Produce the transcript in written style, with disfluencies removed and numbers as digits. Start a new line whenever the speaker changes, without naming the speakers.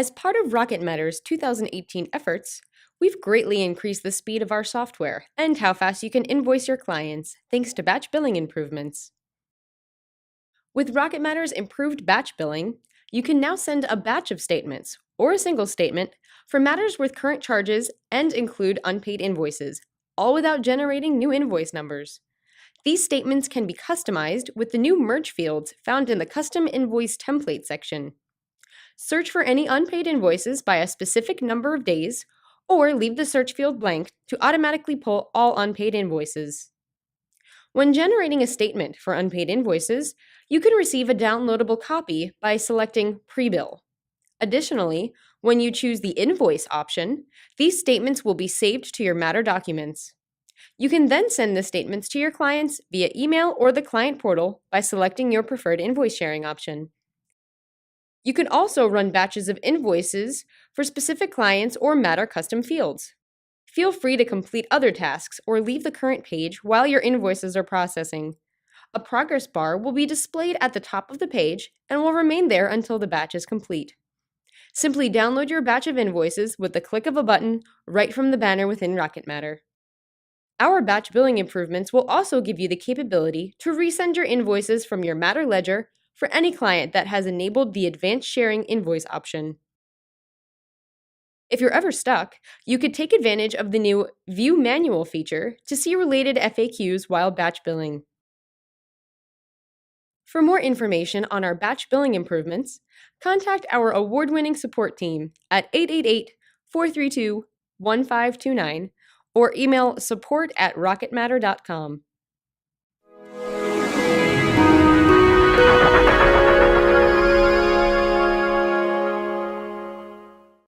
As part of Rocket Matter's 2018 efforts, we've greatly increased the speed of our software and how fast you can invoice your clients thanks to batch billing improvements. With Rocket Matter's improved batch billing, you can now send a batch of statements or a single statement for matters with current charges and include unpaid invoices, all without generating new invoice numbers. These statements can be customized with the new merge fields found in the Custom Invoice Template section. Search for any unpaid invoices by a specific number of days, or leave the search field blank to automatically pull all unpaid invoices. When generating a statement for unpaid invoices, you can receive a downloadable copy by selecting Pre-bill. Additionally, when you choose the Invoice option, these statements will be saved to your Matter documents. You can then send the statements to your clients via email or the client portal by selecting your preferred invoice sharing option. You can also run batches of invoices for specific clients or Matter custom fields. Feel free to complete other tasks or leave the current page while your invoices are processing. A progress bar will be displayed at the top of the page and will remain there until the batch is complete. Simply download your batch of invoices with the click of a button right from the banner within Rocket Matter. Our batch billing improvements will also give you the capability to resend your invoices from your Matter ledger for any client that has enabled the Advanced Sharing Invoice option. If you're ever stuck, you could take advantage of the new View Manual feature to see related FAQs while batch billing. For more information on our batch billing improvements, contact our award-winning support team at 888-432-1529 or email support@rocketmatter.com.